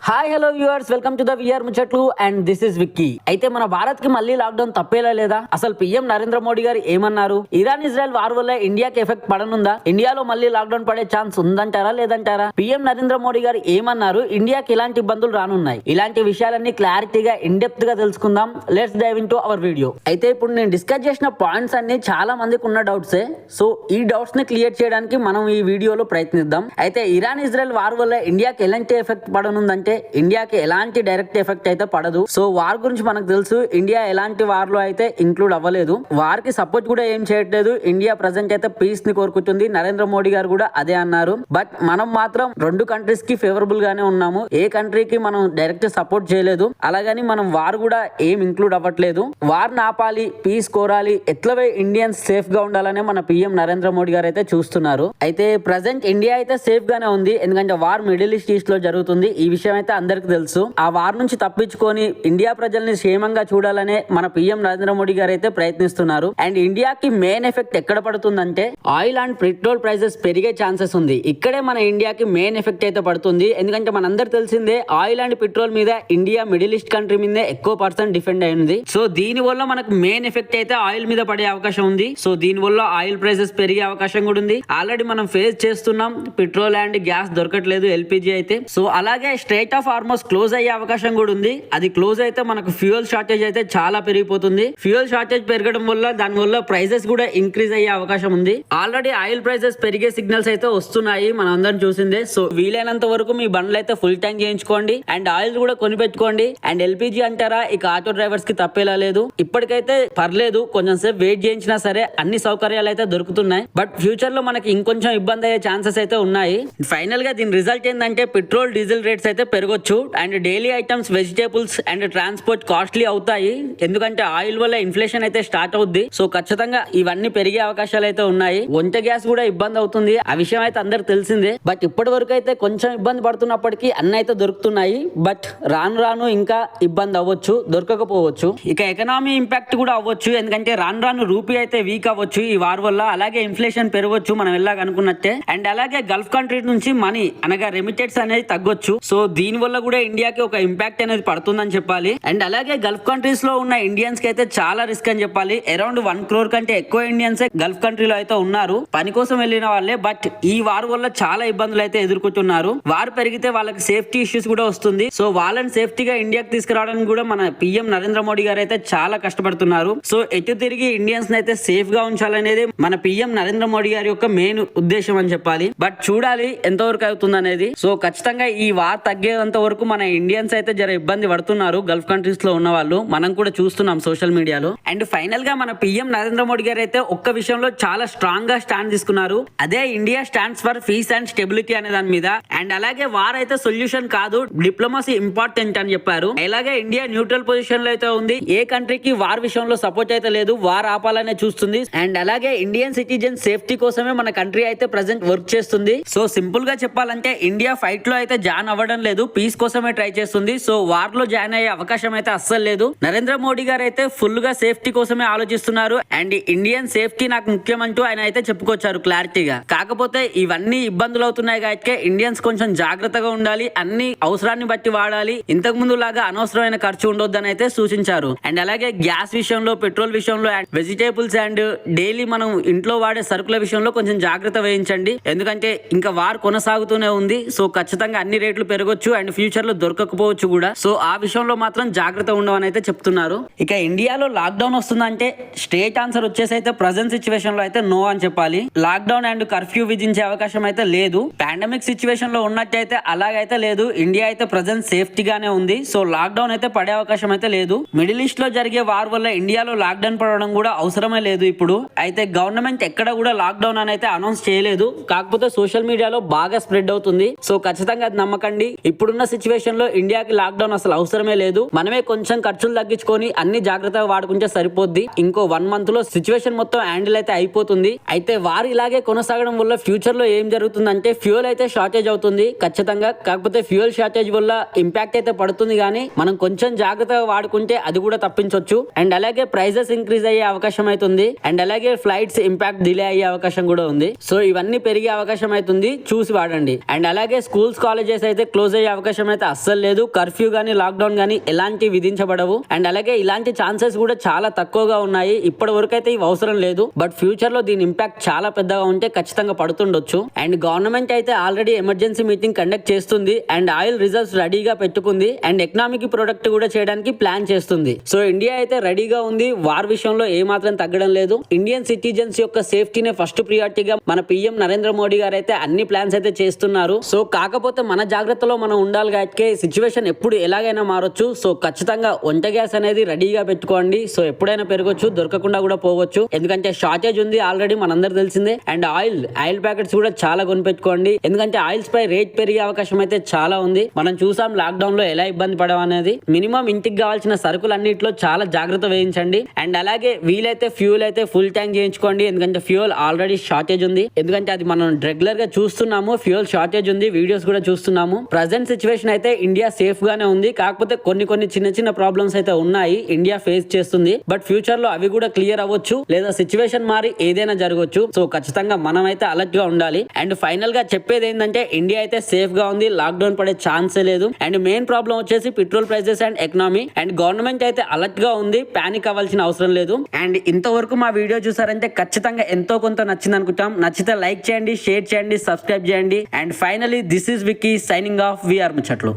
Hi hello viewers, welcome to the VR Muchatlu and this is Vicky. అయితే మన భారత్ కి మళ్ళీ లాక్డౌన్ తప్పేలా లేదా? అసలు పీఎం నరేంద్ర మోడీ గారు ఏమన్నారు? ఇరాన్ ఇజ్రాయెల్ వార్ వల్ల ఇండియాకి ఎఫెక్ట్ పడనుందా? ఇండియాలో మళ్ళీ లాక్డౌన్ పడే ఛాన్స్ ఉందంటారా లేదంటారా? పీఎం నరేంద్ర మోడీ గారు ఏమన్నారు? ఇండియాకి ఎలాంటి ఇబ్బందులు రానున్నాయి? ఇలాంటి విషయాలన్నీ క్లారిటీగా ఇన్ డెప్త్ గా తెలుసుకుందాం. Let's dive into our video. అయితే ఇప్పుడు నేను డిస్కస్ చేసిన పాయింట్స్ అన్ని చాలా మందికి ఉన్న డౌట్సే. సో ఈ డౌట్స్ ని క్లియర్ చేయడానికి మనం ఈ వీడియోలో ప్రయత్నిద్దాం. అయితే ఇరాన్ ఇజ్రాయెల్ వార్ వల్ల ఇండియాకి ఎలాంటి ఎఫెక్ట్ పడనుందంటే ఇండియాకి ఎలాంటి డైరెక్ట్ ఎఫెక్ట్ అయితే పడదు. సో వార్ గురించి మనకు తెలుసు, ఇండియా ఎలాంటి వార్ లో అయితే ఇంక్లూడ్ అవ్వలేదు. వార్ కి సపోర్ట్ కూడా ఏం చేయట్లేదు. ఇండియా ప్రజెంట్ అయితే పీస్ ని కోరుకుంటుంది. నరేంద్ర మోడీ గారు కూడా అదే అన్నారు. బట్ మనం మాత్రం రెండు కంట్రీస్ కి ఫేవరబుల్ గానే ఉన్నాము. ఏ కంట్రీకి మనం డైరెక్ట్ సపోర్ట్ చేయలేదు. అలాగని మనం వార్ కూడా ఏం ఇంక్లూడ్ అవ్వట్లేదు. వార్ నాపాలి, పీస్ కోరాలి, ఎట్లవే ఇండియన్స్ సేఫ్ గా ఉండాలనే మన పీఎం నరేంద్ర మోడీ గారు అయితే చూస్తున్నారు. అయితే ప్రజెంట్ ఇండియా అయితే సేఫ్ గానే ఉంది. ఎందుకంటే వార్ మిడిల్ ఈస్ట్ లో జరుగుతుంది. ఈ విషయం అయితే అందరికి తెలుసు. ఆ వార్ నుంచి తప్పించుకొని ఇండియా ప్రజల్ని క్షేమంగా చూడాలనే మన పీఎం నరేంద్ర మోడీ గారు అయితే ప్రయత్నిస్తున్నారు. అండ్ ఇండియాకి మెయిన్ ఎఫెక్ట్ ఎక్కడ పడుతుందంటే ఆయిల్ అండ్ పెట్రోల్ ప్రైసెస్ పెరిగే ఛాన్సెస్ ఉంది. ఇక్కడే మన ఇండియాకి మెయిన్ ఎఫెక్ట్ అయితే పడుతుంది. ఎందుకంటే మనందరికి తెలిసిందే ఆయిల్ అండ్ పెట్రోల్ మీద ఇండియా మిడిల్ ఈస్ట్ కంట్రీ మీదే ఎక్కువ పర్సెంట్ డిపెండ్ అయింది. సో దీని వల్ల మనకు మెయిన్ ఎఫెక్ట్ అయితే ఆయిల్ మీద పడే అవకాశం ఉంది. సో దీని వల్ల ఆయిల్ ప్రైసెస్ పెరిగే అవకాశం కూడా ఉంది. ఆల్రెడీ మనం ఫేస్ చేస్తున్నాం. పెట్రోల్ అండ్ గ్యాస్ దొరకట్లేదు, ఎల్పిజి అయితే. సో అలాగే స్ట్రైట్ ఆఫ్ హార్మోస్ క్లోజ్ అయ్యే అవకాశం కూడా ఉంది. అది క్లోజ్ అయితే మనకు ఫ్యూయల్ షార్టేజ్ అయితే చాలా పెరిగిపోతుంది. ఫ్యూయల్ షార్టేజ్ పెరగడం వల్ల దాని వల్ల ప్రైసెస్ కూడా ఇంక్రీజ్ అయ్యే అవకాశం ఉంది. ఆల్రెడీ ఆయిల్ ప్రైసెస్ పెరిగే సిగ్నల్స్ అయితే వస్తున్నాయి, మనం అందరం చూసిందే. సో వీలైనంత వరకు మీ బండ్లు అయితే ఫుల్ ట్యాంక్ చేయించుకోండి అండ్ ఆయిల్ కూడా కొనిపెట్టుకోండి. అండ్ ఎల్పిజి అంటారా, ఇక ఆటో డ్రైవర్స్ కి తప్పేలా లేదు. ఇప్పటికైతే పర్లేదు, కొంచెం సేపు వెయిట్ చేయించినా సరే అన్ని సౌకర్యాలు అయితే దొరుకుతున్నాయి. బట్ ఫ్యూచర్ లో మనకి ఇంకొంచెం ఇబ్బంది అయ్యే ఛాన్సెస్ అయితే ఉన్నాయి. ఫైనల్ గా దీని రిజల్ట్ ఏంటంటే పెట్రోల్ డీజిల్ రేట్స్ అయితే పెరగొచ్చు. And daily items, vegetables and transport costly అవుతాయి. ఎందుకంటే ఆయిల్ వల్ల ఇన్ఫ్లేషన్ అయితే స్టార్ట్ అవుద్ది. సో ఖచ్చితంగా ఇవన్నీ పెరిగే అవకాశాలు అయితే ఉన్నాయి. వంట గ్యాస్ కూడా ఇబ్బంది అవుతుంది. ఆ విషయం అయితే అందరికి తెలిసిందే. బట్ ఇప్పటి వరకు అయితే కొంచెం ఇబ్బంది పడుతున్నప్పటికీ అన్ని అయితే దొరుకుతున్నాయి. బట్ రాను రాను ఇంకా ఇబ్బంది అవ్వచ్చు, దొరకకపోవచ్చు. ఇక ఎకనామీ ఇంపాక్ట్ కూడా అవ్వచ్చు. ఎందుకంటే రాను రాను రూపీ అయితే వీక్ అవ్వచ్చు ఈ వార్ వల్ల. అలాగే ఇన్ఫ్లేషన్ పెరగవచ్చు మనం ఎలాగ అనుకున్నట్టే. అండ్ అలాగే గల్ఫ్ కంట్రీ నుంచి మనీ అనగా రెమిటెడ్స్ అనేది తగ్గొచ్చు. సో దీని వల్ల కూడా ఇండియాకి ఒక ఇంపాక్ట్ అనేది పడుతుందని చెప్పాలి. అండ్ అలాగే గల్ఫ్ కంట్రీస్ లో ఉన్న ఇండియన్స్ కి అయితే చాలా రిస్క్ అని చెప్పాలి. అరౌండ్ 1 crore కంటే ఎక్కువ ఇండియన్స్ గల్ఫ్ కంట్రీలో అయితే ఉన్నారు, పని కోసం వెళ్ళిన వాళ్ళే. బట్ ఈ వార్ వల్ల చాలా ఇబ్బందులు అయితే ఎదుర్కొంటున్నారు. వార్ పెరిగితే వాళ్ళకి సేఫ్టీ ఇష్యూస్ కూడా వస్తుంది. సో వాళ్ళని సేఫ్టీగా ఇండియాకి తీసుకురావడానికి కూడా మన పీఎం నరేంద్ర మోడీ గారు అయితే చాలా కష్టపడుతున్నారు. సో ఎటు తిరిగి ఇండియన్స్ అయితే సేఫ్ గా ఉంచాలనేది మన పీఎం నరేంద్ర మోడీ గారి యొక్క మెయిన్ ఉద్దేశం అని చెప్పాలి. బట్ చూడాలి ఎంతవరకు అవుతుంది అనేది. సో ఖచ్చితంగా ఈ వార్ తగ్గేంత వరకు మన ఇండియన్స్ అయితే జర ఇబ్బంది పడుతున్నారు. గల్ఫ్ కంట్రీస్ లో ఉన్న వాళ్ళు మనం కూడా చూస్తున్నాం సోషల్ మీడియాలో. అండ్ ఫైనల్ గా మన పీఎం నరేంద్ర మోడీ గారు అయితే ఒక్క విషయంలో చాలా స్ట్రాంగ్ గా స్టాండ్ తీసుకున్నారు. అదే India stands for piece and stability అనే దాని మీద. అండ్ అలాగే వార్ అయితే సొల్యూషన్ కాదు, డిప్లొమసీ ఇంపార్టెంట్ అని చెప్పారు. అలాగే ఇండియా న్యూట్రల్ పొజిషన్ లో అయితే ఉంది. ఏ కంట్రీకి వార్ విషయంలో సపోర్ట్ అయితే లేదు, వార్ ఆపాలనే చూస్తుంది. అండ్ అలాగే ఇండియన్ సిటిజన్ సేఫ్టీ కోసమే మన కంట్రీ అయితే ప్రెసెంట్ వర్క్ చేస్తుంది. సో సింపుల్ గా చెప్పాలంటే ఇండియా ఫైట్ లో అయితే జాయిన్ అవ్వడం లేదు, పీస్ కోసమే ట్రై చేస్తుంది. సో వార్ లో జాయిన్ అయ్యే అవకాశం అయితే అస్సలు లేదు. నరేంద్ర మోడీ గారు అయితే ఫుల్ గా సేఫ్టీ కోసమే ఆలోచిస్తున్నారు. అండ్ ఇండియన్ సేఫ్టీ నాకు ముఖ్యం అంటూ ఆయన అయితే చెప్పుకొచ్చారు క్లారిటీగా. కాకపోతే ఇవన్నీ ఇబ్బందులు అవుతున్నాయి కాబట్టి ఇండియన్స్ కొంచెం జాగ్రత్తగా ఉండాలి, అన్ని అవసరాన్ని బట్టి వాడాలి, ఇంతకు ముందు లాగా అనవసరమైన ఖర్చు ఉండొద్దని అయితే సూచించారు. అండ్ అలాగే గ్యాస్ విషయంలో, పెట్రోల్ విషయంలో, అండ్ వెజిటేబుల్స్ అండ్ డైలీ మనం ఇంట్లో వాడే సరుకుల విషయంలో కొంచెం జాగ్రత్త వహించండి. ఎందుకంటే ఇంకా వార్ కొనసాగుతూనే ఉంది. సో ఖచ్చితంగా అన్ని రేట్లు పెరగొచ్చు అండ్ ఫ్యూచర్ లో దొరకకపోవచ్చు కూడా. సో ఆ విషయంలో మాత్రం జాగ్రత్త ఉండవని అయితే చెప్తున్నారు. ఇక ఇండియాలో లాక్డౌన్ వస్తుందంటే స్ట్రేట్ ఆన్సర్ వచ్చేసి అయితే ప్రజెంట్ సిచ్యువేషన్ లో అయితే నో అని చెప్పాలి. లాక్డౌన్ అండ్ కర్ఫ్యూ విధించే అవకాశం అయితే లేదు. పాండమిక్ సిచ్యువేషన్ లో ఉన్నట్టయితే అలాగైతే లేదు. ఇండియా అయితే ప్రజెంట్ సేఫ్టీ గానే ఉంది. సో లాక్డౌన్ అయితే పడే అవకాశం అయితే లేదు. మిడిల్ ఈస్ట్ లో జరిగే వార్ వల్ల ఇండియాలో లాక్డౌన్ పడడం కూడా అవసరమే లేదు ఇప్పుడు. అయితే గవర్నమెంట్ ఎక్కడ కూడా లాక్డౌన్ అని అయితే అనౌన్స్ చేయలేదు. కాకపోతే సోషల్ మీడియాలో బాగా స్ప్రెడ్ అవుతుంది. సో ఖచ్చితంగా అది నమ్మకండి. ఇప్పుడున్న సిచ్యువేషన్ లో ఇండియాకి లాక్డౌన్ అసలు అవసరమే లేదు. మనమే కొంచెం ఖర్చులు తగ్గించుకొని అన్ని జాగ్రత్తగా వాడుకుంటే సరిపోద్ది. ఇంకో 1 month లో సిచ్యువేషన్ మొత్తం హ్యాండిల్ అయితే అయిపోతుంది. అయితే వారు ఇలాగే కొనసాగడం వల్ల ఫ్యూచర్ లో ఏం జరుగుతుందంటే ఫ్యూయల్ అయితే షార్టేజ్ అవుతుంది ఖచ్చితంగా. కాకపోతే ఫ్యూయల్ షార్టేజ్ వల్ల ఇంపాక్ట్ అయితే పడుతుంది, కానీ మనం కొంచెం జాగ్రత్తగా వాడుకుంటే అది కూడా తప్పించవచ్చు. అండ్ అలాగే ప్రైజెస్ ఇంక్రీజ్ అయ్యే అవకాశం అవుతుంది. అండ్ అలాగే ఫ్లైట్స్ ఇంపాక్ట్ డిలే అయ్యే అవకాశం కూడా ఉంది. సో ఇవన్నీ పెరిగే అవకాశం అవుతుంది, చూసి వాడండి. అండ్ అలాగే స్కూల్స్, కాలేజెస్ అయితే క్లోజ్ అయ్యే అవకాశం అయితే అస్సలు లేదు. కర్ఫ్యూ గానీ లాక్డౌన్ గానీ ఎలాంటి విధించబడవు. అండ్ అలాగే ఇలాంటి ఛాన్సెస్ కూడా చాలా తక్కువగా ఉన్నాయి. ఇప్పటి వరకు అయితే ఇవి అవసరం లేదు. బట్ ఫ్యూచర్ లో దీని ఇంపాక్ట్ చాలా పెద్దగా ఉంటే ఖచ్చితంగా పడుతుండొచ్చు. అండ్ గవర్నమెంట్ అయితే ఆల్రెడీ ఎమర్జెన్సీ మీటింగ్ కండక్ట్ చేస్తుంది. అండ్ ఆయిల్ రిజర్వ్స్ రెడీగా పెట్టుకుంది. అండ్ ఎకనామిక్ ప్రొడక్ట్ కూడా చేయడానికి ప్లాన్ చేస్తుంది. సో ఇండియా అయితే రెడీగా ఉంది. వార్ విషయంలో ఏ మాత్రం తగ్గడం లేదు. ఇండియన్ సిటిజన్స్ యొక్క సేఫ్టీనే ఫస్ట్ ప్రియారిటీగా మన పిఎం నరేంద్ర మోడీ గారు అయితే అన్ని ప్లాన్స్ అయితే చేస్తున్నారు. సో కాకపోతే మన జాగ్రత్తలో మనం ఉండాలి కాబట్టి సిచ్యువేషన్ ఎప్పుడు ఎలాగైనా మారొచ్చు. సో ఖచ్చితంగా వంట గ్యాస్ అనేది రెడీగా పెట్టుకోండి. సో ఎప్పుడైనా పెరగొచ్చు, దొరకకుండా కూడా పోవచ్చు. ఎందుకంటే షార్టేజ్ ఉంది ఆల్రెడీ మనందరూ తెలిసిందే. అండ్ ఆయిల్ ప్యాకెట్స్ కూడా చాలా కొనిపెట్టుకోండి. ఎందుకంటే ఆయిల్స్ పై రేట్ పెరిగే అవకాశం అయితే చాలా ఉంది. మనం చూసాం లాక్డౌన్ లో ఎలా ఇబ్బంది పడడం అనేది. మినిమం ఇంటికి కావాల్సిన సరుకులు అన్నింటిలో చాలా జాగ్రత్త వహించండి. అండ్ అలాగే వీలైతే ఫ్యూల్ అయితే ఫుల్ ట్యాంక్ చేయించుకోండి. ఎందుకంటే ఫ్యూల్ ఆల్రెడీ షార్టేజ్ ఉంది. ఎందుకంటే అది మనం రెగ్యులర్ గా చూస్తున్నాము. ఫ్యూల్ షార్టేజ్ ఉంది, వీడియోస్ కూడా చూస్తున్నాము. ప్రజెంట్ సిచ్యువేషన్ అయితే ఇండియా సేఫ్ గానే ఉంది. కాకపోతే కొన్ని చిన్న ప్రాబ్లమ్స్ అయితే ఉన్నాయి ఇండియా ఫేస్ చేస్తుంది. బట్ ఫ్యూచర్ లో అవి కూడా క్లియర్ అవ్వచ్చు, లేదా సిచ్యువేషన్ మారి ఏదైనా జరగవచ్చు. సో ఖచ్చితంగా మనం అయితే అలర్ట్ గా ఉండాలి. అండ్ ఫైనల్ గా చెప్పేది ఏంటంటే ఇండియా అయితే సేఫ్ గా ఉంది. లాక్డౌన్ పడే ఛాన్సే లేదు. అండ్ మెయిన్ ప్రాబ్లం వచ్చేసి petrol prices and economy. And government అయితే అలర్ట్ గా ఉంది. పానిక్ అవ్వాల్సిన అవసరం లేదు. అండ్ ఇంతవరకు మా వీడియో చూసారంటే ఖచ్చితంగా ఎంతో కొంత నచ్చింది అనుకుంటాం. నచ్చితే లైక్ చేయండి, షేర్ చేయండి, సబ్స్క్రైబ్ చేయండి. And finally this is Vicky signing off. VR ముచ్చట్లు.